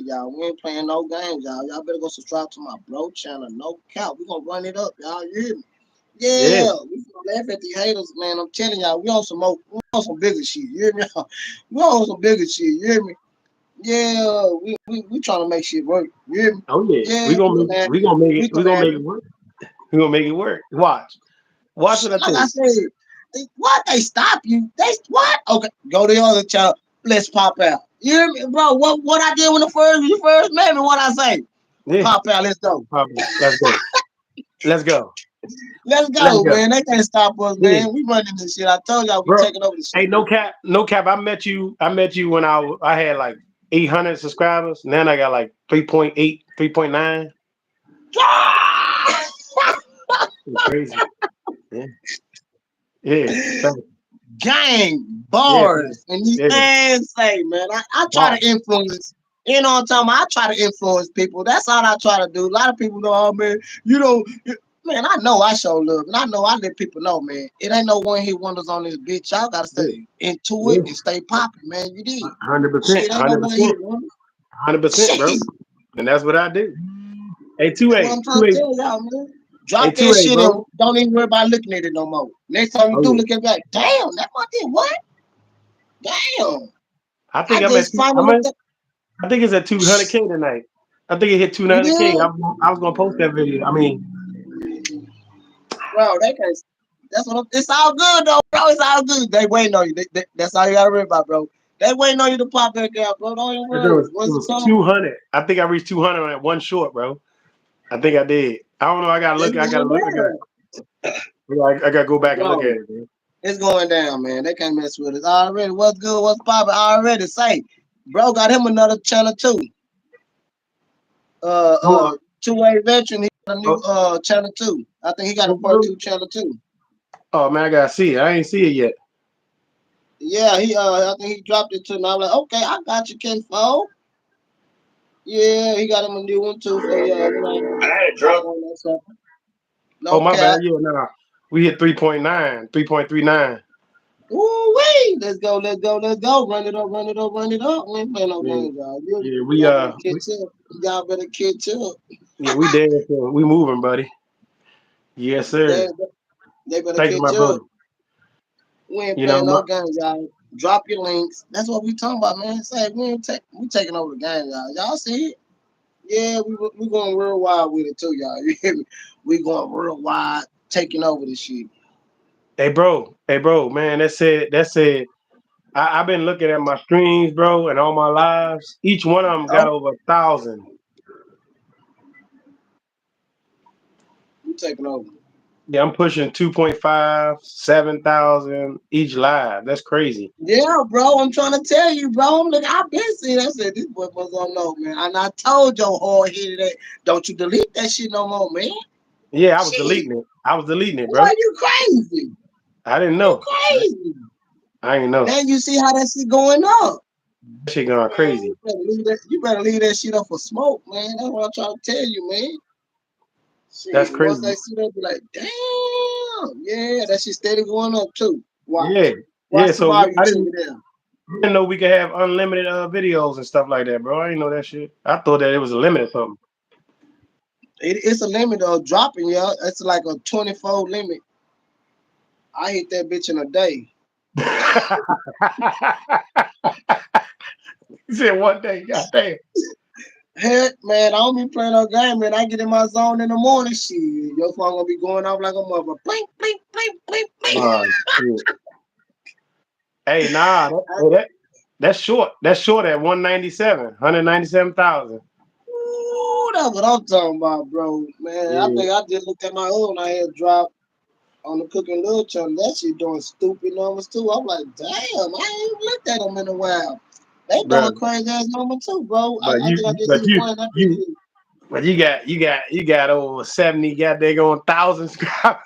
y'all. We ain't playing no games, y'all. Y'all better go subscribe to my bro channel. No cap. We gonna run it up, y'all. You hear me? Yeah. Yeah, we gonna laugh at the haters, man. I'm telling y'all, we on some more, we on some bigger shit. You hear me? We on some bigger shit. You hear me? Yeah, we trying to make shit work. You hear me? Oh yeah. Yeah, man. We gonna make it. We We can gonna laugh. make it work. We gonna make it work. Watch. Watch what I Like tell I you. said, what they stop you? They what? Okay, go to the other channel. Let's pop out. You hear me, bro? What I did when you first met me? What I say? Yeah. Pop out. Let's go. Let's go. Let's go. Let's Let's go, go. man. They can't stop us, Yeah. man. We running this shit. I told y'all we Bro. taking over the shit. Hey, no cap. No cap. I met you when I had like 800 subscribers. Now I got like 3.8, 3.9. It's crazy. Yeah. Yeah. Thanks. Gang Yeah. Thanks. bars and these Yeah. fans say, man. I try Wow. to influence. You know what I'm talking about? I try to influence people. That's all I try to do. A lot of people know, oh man, you know, man. I know I show love, and I know I let people know, man. It ain't no one hit wonders on this bitch. Y'all gotta Yeah. stay into it Yeah. and stay popping, man. You did. 100%. Shit, ain't no one 100%. hit wonders. 100%, bro. Shit, And that's what I do. Hey, that's what 2A. I'm trying to 2A. tell y'all, man. Hey, Drop that 2A, shit and bro. don't even worry about looking at it no more. Next time you Oh do yeah. look at it, like, damn, that one did what? Damn. I I think I'm at just finally looked at. I think it's at 200K tonight. I think it hit You 200K. did? I was gonna post that video. I mean, Bro, they can't. That's what it's all good though, bro. It's all good. They waiting on you. That's all you gotta worry about, bro. They waiting on you to pop back out, bro. Don't even it worry. was it Once it was comes, 200. I think I reached 200 on that one short, bro. I think I did. I don't know. I gotta it's look. I gotta going look. down, I gotta go back and look at bro. it, man. It's going down, man. They can't mess with us already. What's good? What's poppin'? Already say, bro, got him another channel too. Uh, Oh, uh, two-way veteran. He got a new oh, channel too. I think he got a part oh, two channel too. oh, man, I gotta see it. I ain't see it yet. Yeah, I think he dropped it too. And I'm like, okay, I got you, Ken Fo. Yeah, he got him a new one too. So yeah, you know, I had pop drunk. on that stuff. Oh, No my bad. cap. Yeah, nah. We hit 3.9, 3.39. Ooh wee! Let's go, let's go, let's go. Run it up, run it up, run it up. We ain't playing no Yeah, games, y'all. yeah. Y'all better catch up. Y'all better catch up. We dead. So we moving, buddy. Yes, They, sir. they better Thank you, catch my up. brother. We ain't You know, playing no games, y'all. Drop your links. That's what we talking about, man. Say we taking over the game, y'all. Y'all see it? Yeah, we going real wide with it too, y'all. You hear me? We going real wide, taking over this shit. hey, bro, man. That said. I've been looking at my streams, bro, and all my lives. Each one of them got Oh, over 1,000. we taking over. Yeah, I'm pushing 2.5, 7,000 each live. That's crazy. Yeah, bro, I'm trying to tell you, bro. Look, I've been seeing. I said this boy must don't know, man. And I told your hard headed that don't you delete that shit no more, man. Yeah, I was Shit, deleting it. I was deleting it, boy, bro. you crazy. I didn't You know. crazy. I didn't know. Then you see how that shit going up. That shit going Man, crazy. you better leave that shit up for smoke, man. That's what I'm trying to tell you, man. That's Shit, once crazy. they see that, be like, damn, yeah, that shit steady going up too. Yeah. Watch. Yeah, Watch so tomorrow you I check didn't, it out. didn't know we could have unlimited videos and stuff like that, bro. I didn't know that shit. I thought that it was a limit or something. It's a limit of dropping, y'all. It's like a 24 limit. I hit that bitch in a day. You said one day, goddamn. Heck, man, I don't be playing no game, man. I get in my zone in the morning, shit. Your phone gonna be going off like a mother. Blink, blink, blink, blink, blink. Oh, shit. Hey, nah, that's short. That's short at 197, 197,000. Ooh, that's what I'm talking about, bro. Man, I Yeah, think I just looked at my own. I had dropped on the Cooking Little channel. That shit doing stupid numbers too. I'm like, damn, I ain't even looked at them in a while. They bro. doing crazy ass number too, bro. I, But I think I just but hit one. I think you, but you got over 70. Got there going 1,000 subscribers.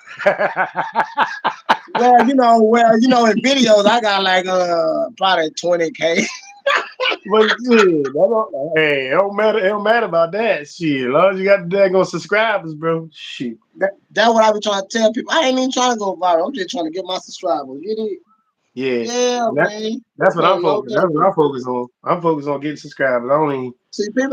in videos I got like probably 20K. But shit, hey, it don't matter. It don't matter about that shit. As long as you got the daggone subscribers, bro. Shit. That's what I be trying to tell people. I ain't even trying to go viral. I'm just trying to get my subscribers. You know? Yeah. Yeah, And man. that's what I'm Playing no focused. That's what game. I'm focused on. I'm focused on getting subscribers. I don't even. See, people